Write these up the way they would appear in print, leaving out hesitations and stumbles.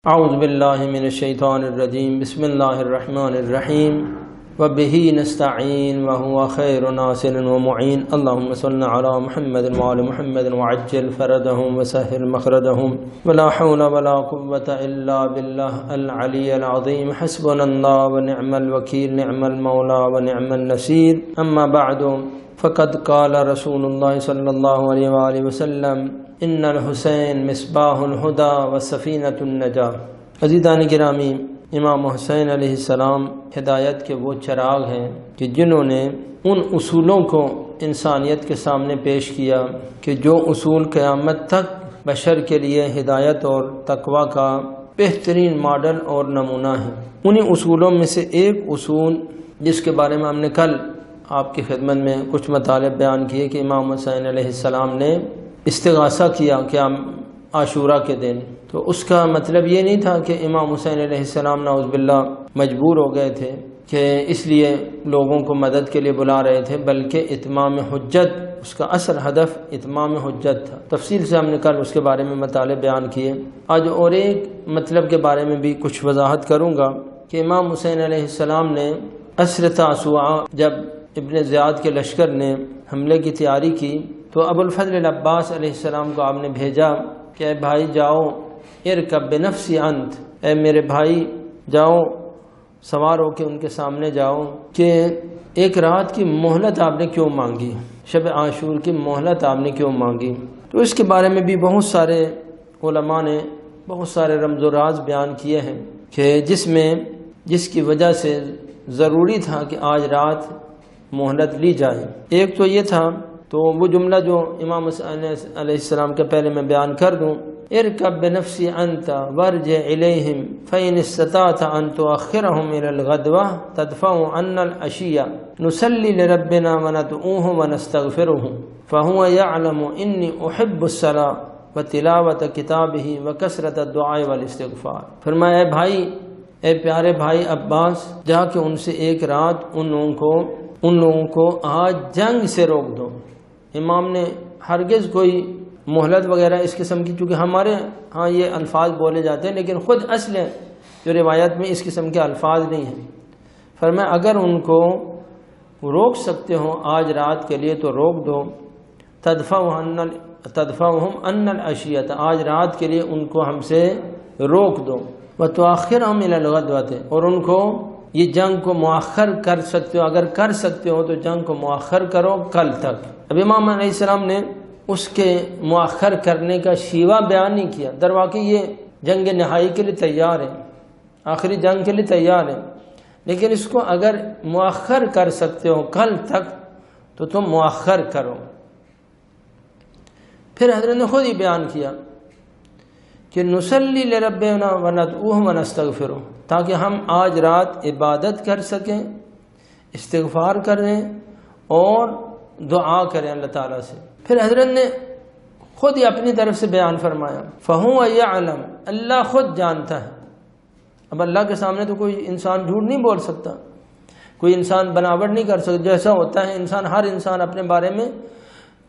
اعوذ باللہ من الشیطان الرجیم بسم اللہ الرحمن الرحیم وبہ نستعین وہو خیر ناصر ومعین اللہم صل علی محمد وعلی محمد وعجل فردہم وسہل مخردہم ولا حول ولا قوة الا باللہ العلی العظیم حسبنا اللہ ونعم الوکیل نعم المولا ونعم النصیر اما بعد فقد قال رسول اللہ صلی اللہ علیہ وآلہ وسلم ان الحسین مصباح الہدی وسفینۃ النجاۃ۔ عزیزان گرامی، امام حسین علیہ السلام ہدایت کے وہ چراغ ہیں کہ جنہوں نے ان اصولوں کو انسانیت کے سامنے پیش کیا کہ جو اصول قیامت تک بشر کے لیے ہدایت اور تقوی کا بہترین ماڈل اور نمونہ ہے۔ انہی اصولوں میں سے ایک اصول جس کے بارے میں ہم نے کل آپ کی خدمت میں کچھ مطالب بیان کیے کہ امام حسین علیہ السلام نے استغاثہ کیا کہ عاشورہ کے دن، تو اس کا مطلب یہ نہیں تھا کہ امام حسین علیہ السلام نعوذ باللہ مجبور ہو گئے تھے کہ اس لیے لوگوں کو مدد کے لیے بلا رہے تھے، بلکہ اتمام حجت، اس کا اصل ہدف اتمام حجت تھا۔ تفصیل سے ہم نے کل اس کے بارے میں مطالب بیان کیے۔ آج اور ایک مطلب کے بارے میں بھی کچھ وضاحت کروں گا کہ امام حسین علیہ السلام نے عصر تاسوعہ جب ابن زیاد کے لشکر نے حملے کی تیاری کی تو ابو الفضل العباس علیہ السلام کو آپ نے بھیجا کہ اے بھائی جاؤ، ارکب بنفسی انت، اے میرے بھائی جاؤ، سوار ہو کے ان کے سامنے جاؤ کہ ایک رات کی مہلت آپ نے کیوں مانگی، شب عاشور کی مہلت آپ نے کیوں مانگی۔ تو اس کے بارے میں بھی بہت سارے علماء نے بہت سارے رمز و راز بیان کیے ہیں کہ جس کی وجہ سے ضروری تھا کہ آج رات مہلت لی جائے۔ ایک تو یہ تھا، تو وہ جملہ جو امام حسین علیہ السلام کے پہلے میں بیان کر دوں، ارکب بنفسی انت ورجع الیہم فإن استطعت ان تؤخرهم الى الغدوہ تدفع عنا العشیہ نصلی لربنا وندعوہ ونستغفرہ فهو يعلم انی احب الصلاة وتلاوت کتابہ وکثرت الدعاء والاستغفار۔ فرمایا اے بھائی، اے پیارے بھائی عباس، جا کے ان سے ایک رات ان لوگوں کو آج جنگ سے روک دو۔ امام نے ہرگز کوئی مہلت وغیرہ اس قسم کی، چونکہ ہمارے ہاں یہ الفاظ بولے جاتے ہیں لیکن خود اصل جو روایت میں اس قسم کے الفاظ نہیں ہیں۔ فرمایا اگر ان کو روک سکتے ہو آج رات کے لیے تو روک دو، تدفعهم عنا العشیۃ، آج رات کے لیے ان کو ہم سے روک دو، وتؤخرهم الى الغدوۃ، اور ان کو یہ جنگ کو مؤخر کر سکتے ہو، اگر کر سکتے ہو تو جنگ کو مؤخر کرو کل تک۔ اب امام علیہ السلام نے اس کے مؤخر کرنے کا شیوہ بیان نہیں کیا، در واقع یہ جنگ نہائی کے لیے تیار ہے، آخری جنگ کے لیے تیار ہے، لیکن اس کو اگر مؤخر کر سکتے ہو کل تک تو تم مؤخر کرو۔ پھر حضرت نے خود ہی بیان کیا کہ نصلی لربنا وندعوہ ونستغفرہ، تاکہ ہم آج رات عبادت کر سکیں، استغفار کریں اور دعا کریں اللہ تعالیٰ سے۔ پھر حضرت نے خود ہی اپنی طرف سے بیان فرمایا فَهُوَ يَعْلَمُ، اللہ خود جانتا ہے۔ اب اللہ کے سامنے تو کوئی انسان جھوٹ نہیں بول سکتا، کوئی انسان بناوٹ نہیں کر سکتا، جیسا ہوتا ہے انسان، ہر انسان اپنے بارے میں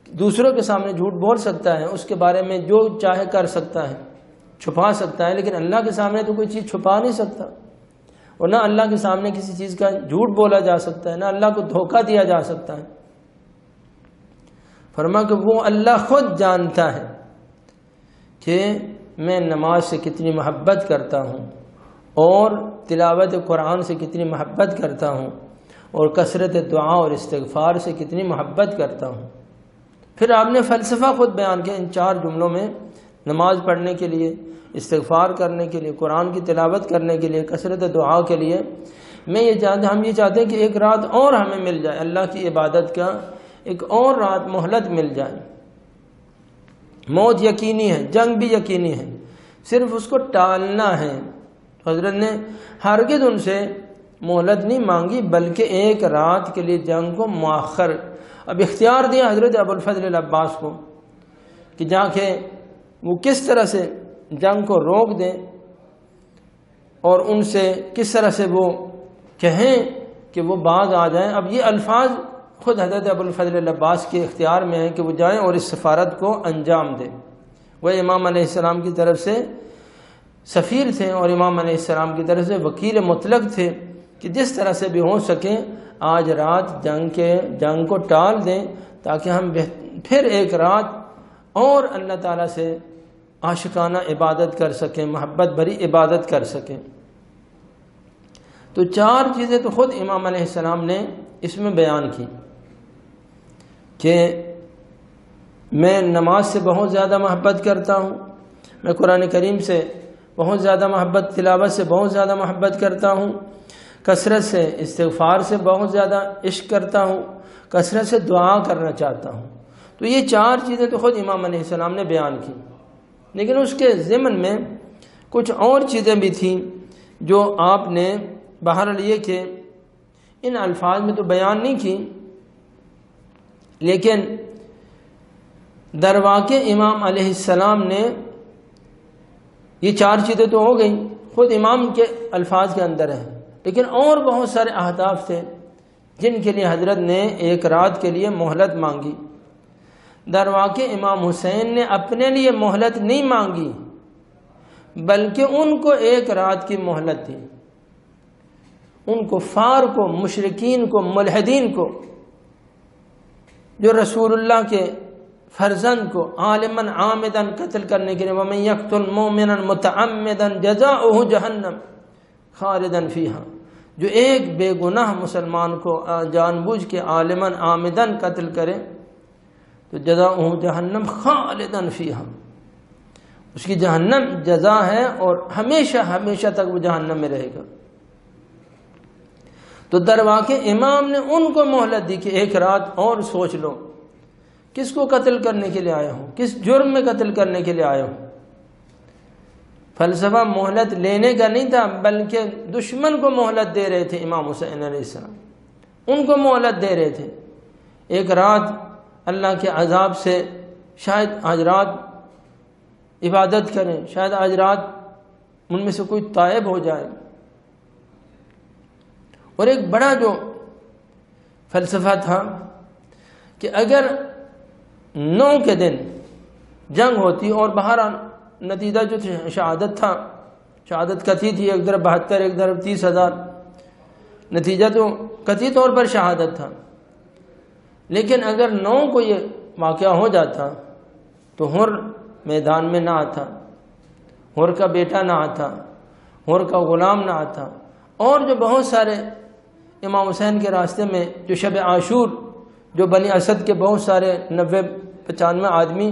دوسروں کے سامنے جھوٹ بول سکتا ہے، اس کے بارے میں جو چاہے کر سکتا ہے، چھپا سکتا ہے، لیکن اللہ کے سامنے تو کوئی چیز چھپا نہیں سکتا، اور نہ اللہ کے سامنے کسی چیز کا جھوٹ بولا جا سکتا ہے، نہ اللہ کو دھوکہ دیا جا سکتا ہے۔ فرما کہ وہ اللہ خود جانتا ہے کہ میں نماز سے کتنی محبت کرتا ہوں اور تلاوت قرآن سے کتنی محبت کرتا ہوں اور کثرت دعا اور استغفار سے کتنی محبت کرتا ہوں۔ پھر آپ نے فلسفہ خود بیان کیا ان چار جملوں میں، نماز پڑھنے کے لیے، استغفار کرنے کے لیے، قرآن کی تلاوت کرنے کے لیے، کثرت دعا کے لیے۔ ہم یہ چاہتے ہیں کہ ایک رات اور ہمیں مل جائے، اللہ کی عبادت کا ایک اور رات مہلت مل جائے۔ موت یقینی ہے، جنگ بھی یقینی ہے، صرف اس کو ٹالنا ہے۔ حضرت نے ہرگز ان سے مہلت نہیں مانگی، بلکہ ایک رات کے لیے جنگ کو مؤخر اب اختیار دیا حضرت ابو الفضل العباس کو کہ جا کے وہ کس طرح سے جنگ کو روک دیں اور ان سے کس طرح سے وہ کہیں کہ وہ باز آ جائیں۔ اب یہ الفاظ خود حضرت ابو الفضل العباس کے اختیار میں ہے کہ وہ جائیں اور اس سفارت کو انجام دیں۔ وہ امام علیہ السلام کی طرف سے سفیر تھے اور امام علیہ السلام کی طرف سے وکیل مطلق تھے کہ جس طرح سے بھی ہو سکے آج رات جنگ کو ٹال دیں تاکہ ہم پھر ایک رات اور اللہ تعالیٰ سے عاشقانہ عبادت کر سکیں، محبت بھری عبادت کر سکیں۔ تو 4 چیزیں تو خود امام علیہ السلام نے اس میں بیان کی کہ میں نماز سے بہت زیادہ محبت کرتا ہوں، میں قرآن کریم سے بہت زیادہ محبت، تلاوت سے بہت زیادہ محبت کرتا ہوں، کثرت سے استغفار سے بہت زیادہ عشق کرتا ہوں، کثرت سے دعا کرنا چاہتا ہوں۔ تو یہ 4 چیزیں تو خود امام علیہ السلام نے بیان کی، لیکن اس کے ضمن میں کچھ اور چیزیں بھی تھیں جو آپ نے بہرحال یہ کہ ان الفاظ میں تو بیان نہیں کی، لیکن درواقع امام علیہ السلام نے یہ 4 چیزیں تو ہو گئیں خود امام کے الفاظ کے اندر ہیں، لیکن اور بہت سارے اہداف تھے جن کے لیے حضرت نے ایک رات کے لیے مہلت مانگی۔ درواقع امام حسین نے اپنے لیے مہلت نہیں مانگی بلکہ ان کو ایک رات کی مہلت دی، ان کفار کو، مشرکین کو، ملحدین کو جو رسول اللہ کے فرزند کو عالماً عامداً قتل کرنے کے لیے وَمَن يَقْتُلْ مُؤْمِنًا مُتَعَمِّدًا جَزَاؤُهُ جَهَنَّمَ خَالِدًا فِيهَا، جو ایک بے گناہ مسلمان کو جان بوجھ کے عالماً عامداً قتل کرے تو جزاؤه جہنم خالداً فیہا، اس کی جہنم جزا ہے اور ہمیشہ ہمیشہ تک وہ جہنم میں رہے گا۔ تو درواقع امام نے ان کو مہلت دی کہ ایک رات اور سوچ لو کس کو قتل کرنے کے لیے آئے ہوں، کس جرم میں قتل کرنے کے لیے آئے ہوں۔ فلسفہ مہلت لینے کا نہیں تھا بلکہ دشمن کو مہلت دے رہے تھے، امام حسین علیہ السلام ان کو مہلت دے رہے تھے۔ ایک رات اللہ کے عذاب سے شاید آج رات عبادت کریں، شاید آج رات ان میں سے کوئی تائب ہو جائے۔ اور ایک بڑا جو فلسفہ تھا کہ اگر 9 کے دن جنگ ہوتی اور باہر نتیجہ جو شہادت تھا، شہادت قطعی تھی، ایک طرف 72 ایک طرف 30,000، نتیجہ تو قطعی طور پر شہادت تھا، لیکن اگر 9 کو یہ واقعہ ہو جاتا تو حر میدان میں نہ آتا، حر کا بیٹا نہ آتا، حر کا غلام نہ آتا، اور جو بہت سارے امام حسین کے راستے میں جو شب عاشور جو بنی اسد کے بہت سارے 90-95 آدمی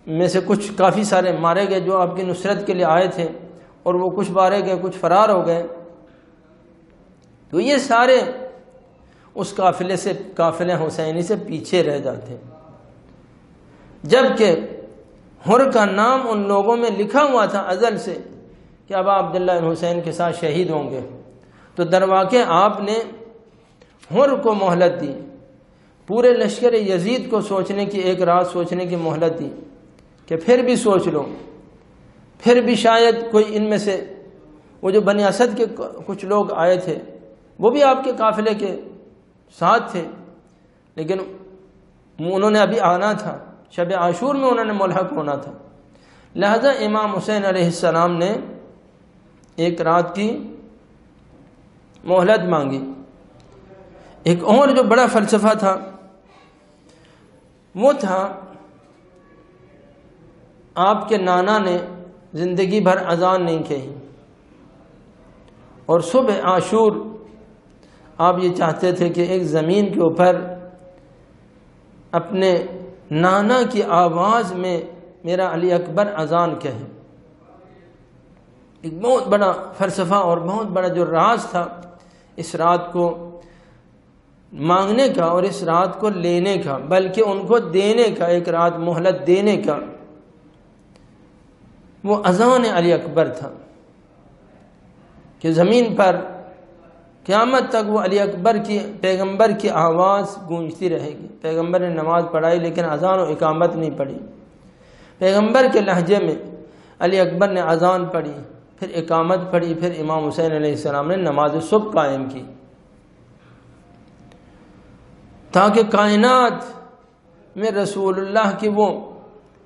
میں سے کچھ کافی سارے مارے گئے جو آپ کی نصرت کے لیے آئے تھے، اور وہ کچھ مارے گئے کچھ فرار ہو گئے، تو یہ سارے اس قافلے حسینی سے پیچھے رہ جاتے، جبکہ حر کا نام ان لوگوں میں لکھا ہوا تھا ازل سے کہ ابا عبداللہ بن حسین کے ساتھ شہید ہوں گے۔ تو درواقع آپ نے حر کو مہلت دی، پورے لشکر یزید کو سوچنے کی، ایک رات سوچنے کی مہلت دی کہ پھر بھی سوچ لو، پھر بھی شاید کوئی ان میں سے وہ جو بنی اسد کے کچھ لوگ آئے تھے وہ بھی آپ کے قافلے کے ساتھ تھے، لیکن انہوں نے ابھی آنا تھا، شب عاشور میں انہوں نے ملحق ہونا تھا، لہذا امام حسین علیہ السلام نے ایک رات کی مہلت مانگی۔ ایک اور جو بڑا فلسفہ تھا وہ تھا آپ کے نانا نے زندگی بھر اذان نہیں کہی، اور صبح عاشور آپ یہ چاہتے تھے کہ ایک زمین کے اوپر اپنے نانا کی آواز میں میرا علی اکبر اذان کہے۔ ایک بہت بڑا فلسفہ اور بہت بڑا جو راز تھا اس رات کو مانگنے کا اور اس رات کو لینے کا، بلکہ ان کو دینے کا، ایک رات مہلت دینے کا، وہ اذان علی اکبر تھا کہ زمین پر قیامت تک وہ علی اکبر کی، پیغمبر کی آواز گونجتی رہے گی۔ پیغمبر نے نماز پڑھائی لیکن اذان و اقامت نہیں پڑھی، پیغمبر کے لہجے میں علی اکبر نے اذان پڑھی، پھر اقامت پڑھی، پھر امام حسین علیہ السلام نے نماز صبح قائم کی، تاکہ کائنات میں رسول اللہ کی وہ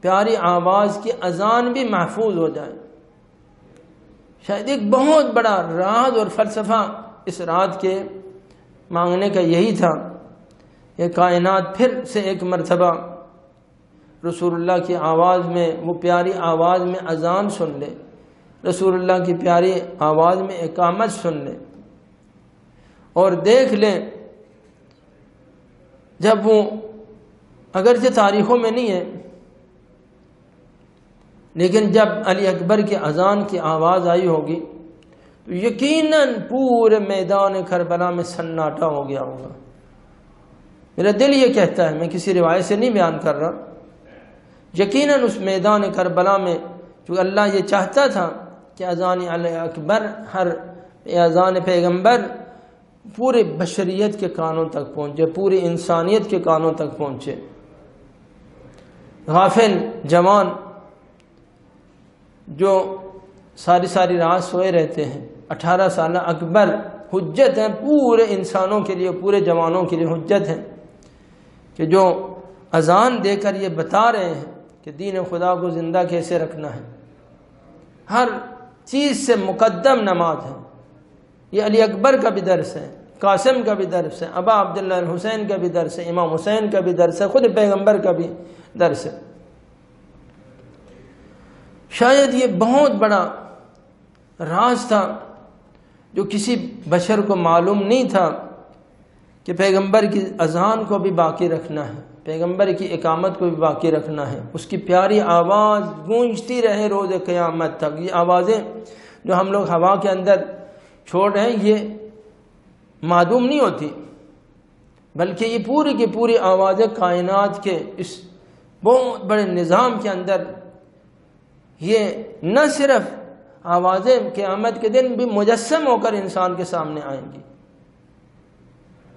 پیاری آواز کی اذان بھی محفوظ ہو جائے۔ شاید ایک بہت بڑا راز اور فلسفہ اس رات کے مانگنے کا یہی تھا کہ کائنات پھر سے ایک مرتبہ رسول اللہ کی آواز میں، وہ پیاری آواز میں اذان سن لے، رسول اللہ کی پیاری آواز میں اقامت سن لے، اور دیکھ لیں جب وہ اگرچہ تاریخوں میں نہیں ہے، لیکن جب علی اکبر کی اذان کی آواز آئی ہوگی تو یقیناً پورے میدان کربلا میں سناٹا ہو گیا ہوگا۔ میرا دل یہ کہتا ہے، میں کسی روایت سے نہیں بیان کر رہا، یقیناً اس میدان کربلا میں جو اللہ یہ چاہتا تھا کہ اذان علی اکبر، ہر اذان پیغمبر پورے بشریت کے کانوں تک پہنچے، پوری انسانیت کے کانوں تک پہنچے۔ غافل جوان جو ساری رات سوئے رہتے ہیں، 18 سالہ اکبر حجت ہیں پورے انسانوں کے لیے، پورے جوانوں کے لیے حجت ہیں، کہ جو اذان دے کر یہ بتا رہے ہیں کہ دین خدا کو زندہ کیسے رکھنا ہے۔ ہر چیز سے مقدم نماز ہے۔ یہ علی اکبر کا بھی درس ہے، قاسم کا بھی درس ہے، ابا عبداللہ الحسین کا بھی درس ہے، امام حسین کا بھی درس ہے، خود پیغمبر کا بھی درس ہے۔ شاید یہ بہت بڑا راز تھا جو کسی بشر کو معلوم نہیں تھا کہ پیغمبر کی اذان کو بھی باقی رکھنا ہے، پیغمبر کی اقامت کو بھی باقی رکھنا ہے، اس کی پیاری آواز گونجتی رہے روز قیامت تک۔ یہ آوازیں جو ہم لوگ ہوا کے اندر چھوڑ رہے ہیں، یہ معدوم نہیں ہوتی، بلکہ یہ پوری کی پوری آوازیں کائنات کے اس بہت بڑے نظام کے اندر، یہ نہ صرف آوازیں قیامت کے دن بھی مجسم ہو کر انسان کے سامنے آئیں گی۔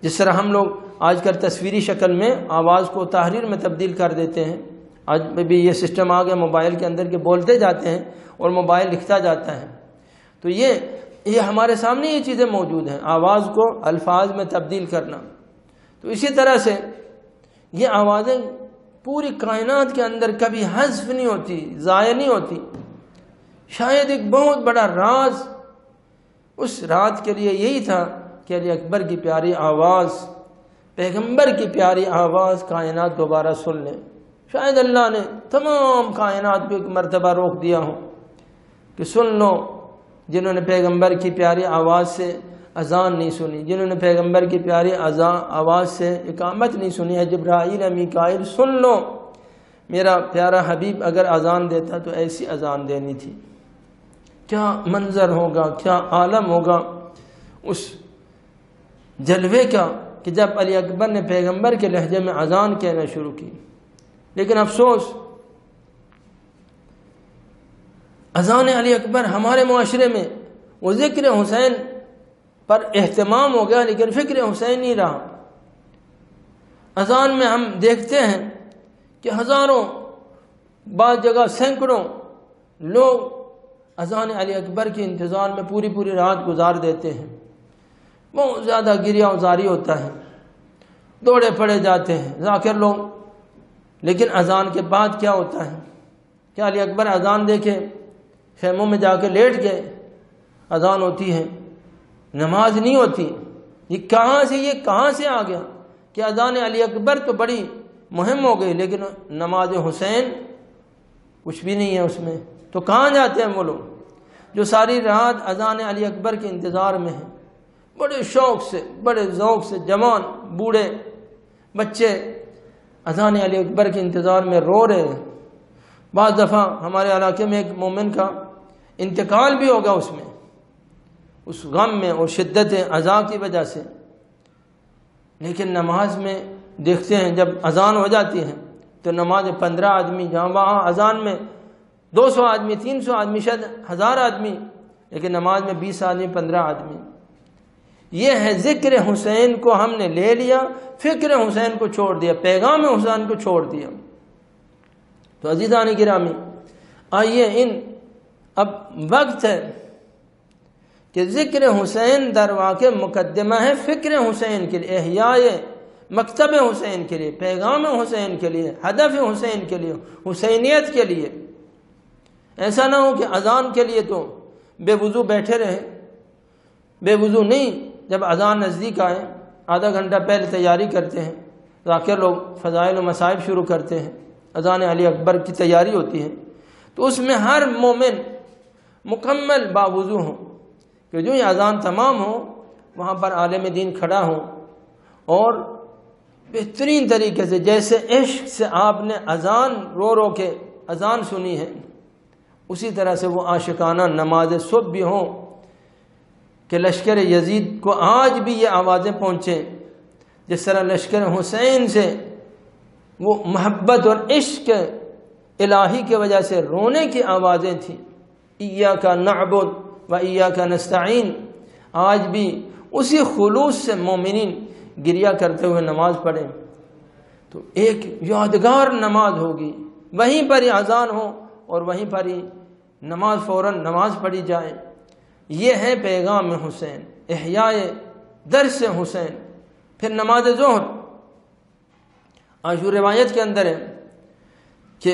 جس طرح ہم لوگ آج کل تصویری شکل میں آواز کو تحریر میں تبدیل کر دیتے ہیں، آج بھی یہ سسٹم آ گیا موبائل کے اندر کہ بولتے جاتے ہیں اور موبائل لکھتا جاتا ہے، تو یہ ہمارے سامنے یہ چیزیں موجود ہیں، آواز کو الفاظ میں تبدیل کرنا۔ تو اسی طرح سے یہ آوازیں پوری کائنات کے اندر کبھی حذف نہیں ہوتی، ضائع نہیں ہوتی۔ شاید ایک بہت بڑا راز اس رات کے لیے یہی تھا کہ علی اکبر کی پیاری آواز، پیغمبر کی پیاری آواز کائنات دوبارہ سن لیں۔ شاید اللہ نے تمام کائنات کو ایک مرتبہ روک دیا ہو کہ سن لو، جنہوں نے پیغمبر کی پیاری آواز سے اذان نہیں سنی، جنہوں نے پیغمبر کی پیاری آواز سے اقامت نہیں سنی ہے، جبرائیل میکائیل سن لو، میرا پیارا حبیب اگر اذان دیتا تو ایسی اذان دینی تھی۔ کیا منظر ہوگا، کیا عالم ہوگا اس جلوے کا کہ جب علی اکبر نے پیغمبر کے لہجے میں اذان کہنا شروع کی۔ لیکن افسوس، اذان علی اکبر ہمارے معاشرے میں وہ ذکر حسین پر اہتمام ہو گیا، لیکن فکر حسین نہیں رہا۔ اذان میں ہم دیکھتے ہیں کہ ہزاروں، بعض جگہ سینکڑوں لوگ اذان علی اکبر کے انتظار میں پوری رات گزار دیتے ہیں۔ بہت زیادہ گریہ وزاری ہوتا ہے، دوڑے پڑے جاتے ہیں ذاکر لوگ، لیکن اذان کے بعد کیا ہوتا ہے؟ کیا علی اکبر اذان دے کے خیموں میں جا کے لیٹ گئے؟ اذان ہوتی ہے، نماز نہیں ہوتی۔ یہ کہاں سے آ گیا کہ اذان علی اکبر تو بڑی مہم ہو گئی، لیکن نماز حسین کچھ بھی نہیں ہے اس میں؟ تو کہاں جاتے ہیں وہ لوگ جو ساری رات اذان علی اکبر کے انتظار میں ہیں؟ بڑے شوق سے، بڑے ذوق سے جوان، بوڑھے، بچے اذان علی اکبر کے انتظار میں رو رہے ہیں۔ بعض دفعہ ہمارے علاقے میں ایک مومن کا انتقال بھی ہوگا اس میں، اس غم میں اور شدت عزا کی وجہ سے، لیکن نماز میں دیکھتے ہیں جب اذان ہو جاتی ہے تو نماز 15 آدمی، جہاں وہاں اذان میں 200 آدمی، 300 آدمی، شاید 1000 آدمی، لیکن نماز میں 20 آدمی، 15 آدمی۔ یہ ہے ذکر حسین کو ہم نے لے لیا، فکر حسین کو چھوڑ دیا، پیغام حسین کو چھوڑ دیا۔ تو عزیزان گرامی، آئیے اب وقت ہے کہ ذکر حسین در واقع مقدمہ ہے فکر حسین کے لیے، احیاء مکتب حسین کے لیے، پیغام حسین کے لیے، ہدف حسین کے لیے، حسینیت کے لیے۔ ایسا نہ ہو کہ اذان کے لیے تو بے وضو بیٹھے رہے، بے وضو نہیں، جب اذان نزدیک آئے آدھا گھنٹہ پہلے تیاری کرتے ہیں، ذاکر لوگ فضائل و مصائب شروع کرتے ہیں، اذان علی اکبر کی تیاری ہوتی ہے، تو اس میں ہر مومن مکمل باوضو ہو کہ جو یہ اذان تمام ہو وہاں پر عالم دین کھڑا ہو اور بہترین طریقے سے جیسے عشق سے آپ نے اذان رو رو کے اذان سنی ہے اسی طرح سے وہ عاشقانہ نماز صبح بھی ہو کہ لشکر یزید کو آج بھی یہ آوازیں پہنچیں جس طرح لشکر حسین سے وہ محبت اور عشق الہی کی وجہ سے رونے کی آوازیں تھیں، ایاک نعبد و ایاک نستعین، آج بھی اسی خلوص سے مومنین گریہ کرتے ہوئے نماز پڑھیں تو ایک یادگار نماز ہوگی، وہیں پر ہی اذان ہو اور وہیں پر ہی نماز فوراً نماز پڑھی جائے۔ یہ ہے پیغام حسین، احیاء درس حسین۔ پھر نماز ظہر، آج روایت کے اندر ہے کہ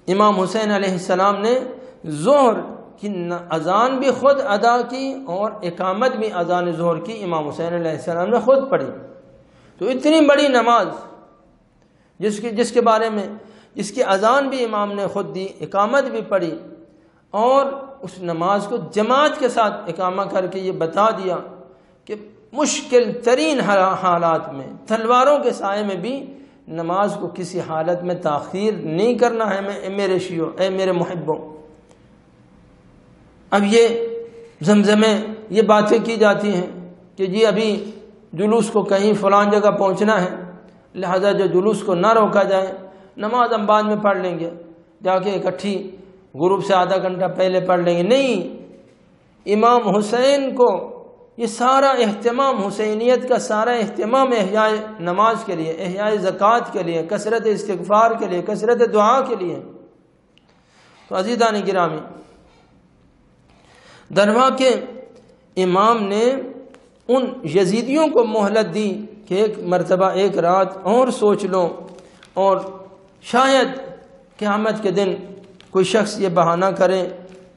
امام حسین علیہ السلام نے ظہر کی اذان بھی خود ادا کی اور اقامت بھی اذان ظہر کی امام حسین علیہ السلام نے خود پڑھی۔ تو اتنی بڑی نماز جس کے بارے میں جس کی اذان بھی امام نے خود دی، اقامت بھی پڑھی اور اس نماز کو جماعت کے ساتھ اقامہ کر کے یہ بتا دیا کہ مشکل ترین حالات میں تلواروں کے سائے میں بھی نماز کو کسی حالت میں تاخیر نہیں کرنا ہے میرے شیعوں، اے میرے محبوں۔ اب یہ زمزمیں یہ باتیں کی جاتی ہیں کہ جی ابھی جلوس کو کہیں فلان جگہ پہنچنا ہے لہذا جو جلوس کو نہ روکا جائے، نماز ہم بعد میں پڑھ لیں گے، جا کے اکٹھی غروب سے آدھا گھنٹہ پہلے پڑھ لیں گے۔ نہیں، امام حسین کو یہ سارا اہتمام، حسینیت کا سارا اہتمام احیاء نماز کے لیے، احیاء زکوٰۃ کے لیے، کثرت استغفار کے لیے، کثرت دعا کے لیے۔ تو عزیزان گرامی، دروا کے امام نے ان یزیدیوں کو مہلت دی کہ ایک مرتبہ ایک رات اور سوچ لو، اور شاید قیامت کے دن کوئی شخص یہ بہانہ کرے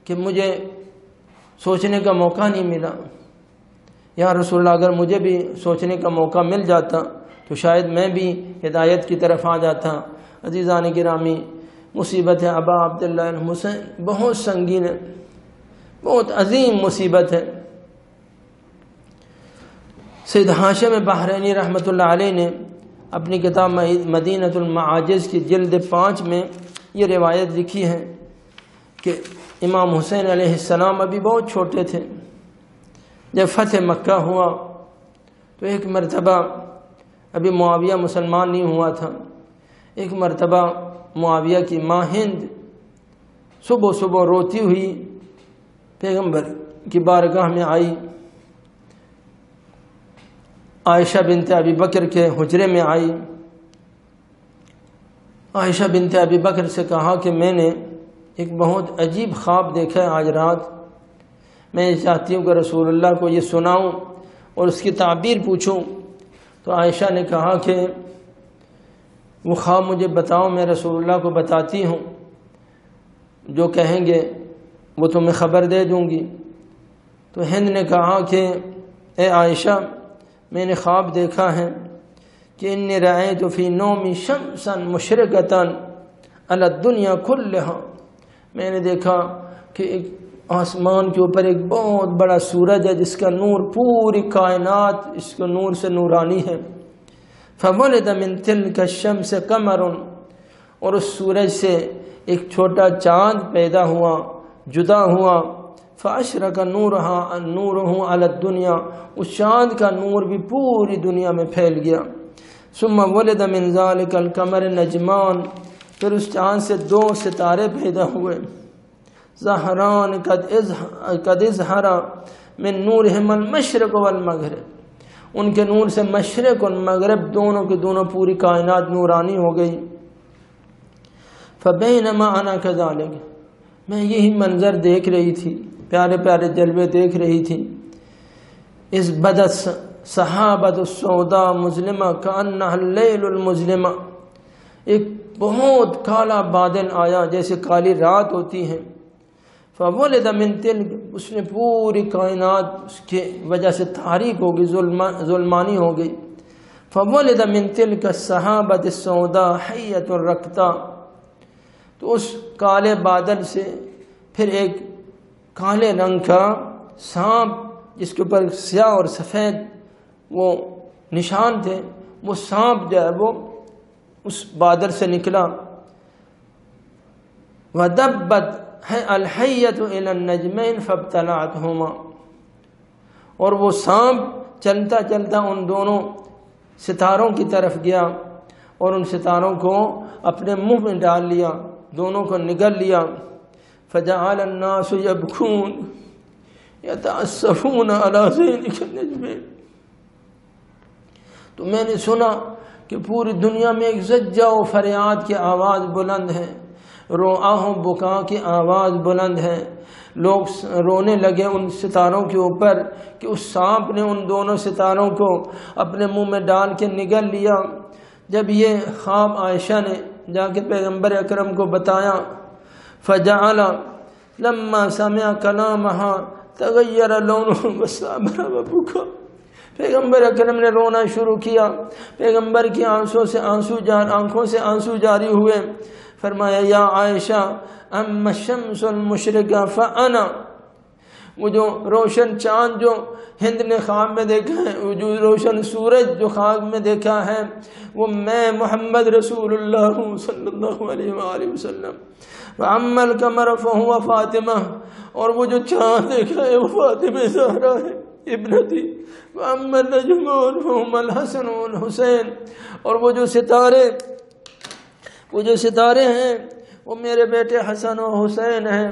کہ مجھے سوچنے کا موقع نہیں ملا۔ یا رسول اللہ، اگر مجھے بھی سوچنے کا موقع مل جاتا تو شاید میں بھی ہدایت کی طرف آ جاتا۔ عزیزان گرامی، مصیبت ہے ابا عبداللہ الحسین بہت سنگین ہے، بہت عظیم مصیبت ہے۔ سید ہاشم بحرینی رحمۃ اللہ علیہ نے اپنی کتاب مدینۃ المعاجز کی جلد 5 میں یہ روایت لکھی ہے کہ امام حسین علیہ السلام ابھی بہت چھوٹے تھے۔ جب فتح مکہ ہوا تو ایک مرتبہ، ابھی معاویہ مسلمان نہیں ہوا تھا، ایک مرتبہ معاویہ کی ماں ہند صبح صبح روتی ہوئی پیغمبر کی بارگاہ میں آئی، عائشہ بنت ابی بکر کے حجرے میں آئی۔ عائشہ بنت ابی بکر سے کہا کہ میں نے ایک بہت عجیب خواب دیکھا ہے آج رات، میں چاہتی ہوں کہ رسول اللہ کو یہ سناؤں اور اس کی تعبیر پوچھوں۔ تو عائشہ نے کہا کہ وہ خواب مجھے بتاؤ، میں رسول اللہ کو بتاتی ہوں، جو کہیں گے وہ تمہیں خبر دے دوں گی۔ تو ہند نے کہا کہ اے عائشہ، میں نے خواب دیکھا ہے کہ انی رأیت فی نومی شمسا مشرقتا علی الدنیا کلہا، میں نے دیکھا کہ ایک آسمان کے اوپر ایک بہت بڑا سورج ہے جس کا نور پوری کائنات اس کے نور سے نورانی ہے۔ فولد من تلک الشمس قمر، اور اس سورج سے ایک چھوٹا چاند پیدا ہوا، جدا ہوا۔ فاشرق نورہ علی الدنیا، اس چاند کا نور بھی پوری دنیا میں پھیل گیا۔ ثم ولد من ذلک القمر نجمان، پھر اس چاند سے 2 ستارے پیدا ہوئے۔ زہران قد اظہر من نورہم المشرق والمغرب، ان کے نور سے مشرق اور مغرب دونوں کے دونوں پوری کائنات نورانی ہو گئی۔ فبینما انا کذالک، میں یہی منظر دیکھ رہی تھی، پیارے پیارے جلوے دیکھ رہی تھی۔ اس بدت صحابۃ السوداء مظلمہ کانہا اللیل المظلمہ، ایک بہت کالا بادل آیا جیسے کالی رات ہوتی ہے۔ فولد من تلک، اس نے پوری کائنات اس کی وجہ سے تاریک ہو گئی، ظلمانی ہو گئی. فولد من تلک السحابۃ السوداء حیۃ رکتا، تو اس کالے بادل سے پھر ایک کالے رنگ کا سانپ جس کے اوپر سیاہ اور سفید وہ نشان تھے، وہ سانپ جو ہے وہ اس بادل سے نکلا. وَدَبَّتْ الْحَيَّةُ إِلَى النَّجْمَيْنِ فَابْتَلَعَتْهُمَا، اور وہ سانپ چلتا چلتا ان دونوں ستاروں کی طرف گیا اور ان ستاروں کو اپنے منہ میں ڈال لیا، دونوں کو نگل لیا. فَجَعَلَ النَّاسُ يَبْكُونَ يَتَأَسَّفُونَ عَلَى ذَلِكَ النَّجْمَيْنِ. تو میں نے سنا کہ پوری دنیا میں ایک زجہ و فریاد کی آواز بلند ہے، روآہ و بکا کی آواز بلند ہے. لوگ رونے لگے ان ستاروں کے اوپر کہ اس سانپ نے ان دونوں ستاروں کو اپنے منہ میں ڈال کے نگل لیا. جب یہ خواب عائشہ نے جا کے پیغمبر اکرم کو بتایا، فجعل لما سمع کلامها تغیر لونه وصابر وبکا، پیغمبر اکرم نے رونا شروع کیا، پیغمبر کی آنکھوں سے آنسو جاری ہوئے. فرمایا یا عائشہ اما الشمس المشرقہ فانا، وہ جو روشن چاند جو ہند نے خواب میں دیکھا ہے، وہ جو روشن سورج جو خواب میں دیکھا ہے، وہ میں محمد رسول اللہ صلی اللہ علیہ وآلہ وسلم. وَأَمَّا الْقَمَرَ فَهُوَ فاطمہ، اور وہ جو چاند دیکھا ہے وہ فاطمہ زہرا ہے ابنتی. وَأَمَّا النَّجْمُ فَهُمَ الْحَسَنُ وَالْحُسَيْنُ، اور وہ جو ستارے ہیں وہ میرے بیٹے حسن و حسین ہیں.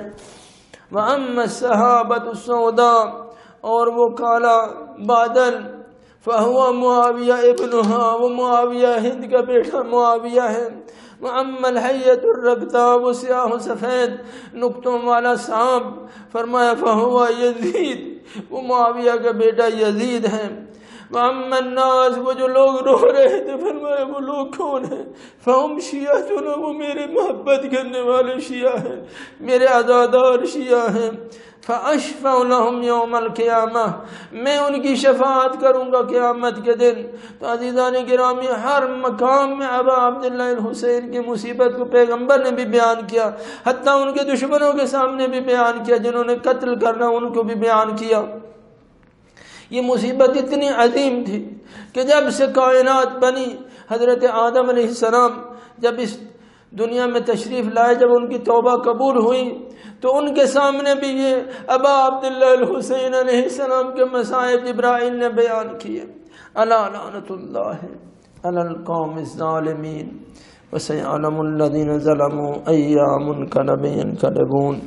وَأَمَّا السَّحَابَةُ السَّوْدَاءُ، اور وہ کالا بادل، فَهُوَ معاویہ ابنہا، وہ معاویہ ہند کا بیٹا معاویہ ہے. وَأَمَّا الْحَيَّةُ الرَّبْتَا، وہ سیاہ و سفید نقطوں والا سانپ، فرمایا فَهُوَ یزید، وہ معاویہ کا بیٹا یزید ہے. وَأَمَّا النَّاسُ، وہ جو لوگ رو رہے تھے، فرمایا وہ لوگ کون ہیں؟ فَهُمْ شِیَعَةٌ، وہ میرے محبت کرنے والے شیعہ ہیں، میرے عزادار شیعہ ہیں. فَأَشْفَعُ لَهُمْ يَوْمَ الْقِيَامَةِ، میں ان کی شفاعت کروں گا قیامت کے دن. تو عزیزان گرامی، ہر مقام میں ابا عبداللہ الحسین کی مصیبت کو پیغمبر نے بھی بیان کیا، حتیٰ ان کے دشمنوں کے سامنے بھی بیان کیا، جنہوں نے قتل کرنا ان کو بھی بیان کیا. یہ مصیبت اتنی عظیم تھی کہ جب سے کائنات بنی، حضرت آدم علیہ السلام جب اس دنیا میں تشریف لائے، جب ان کی توبہ قبول ہوئی تو ان کے سامنے بھی یہ ابا عبداللہ الحسین علیہ السلام کے مصائب جبرائیل نے بیان کیے. الا لعنۃ اللہ علی القوم الظالمین وسيعلم الذين ظلموا أي منقلب ينقلبون.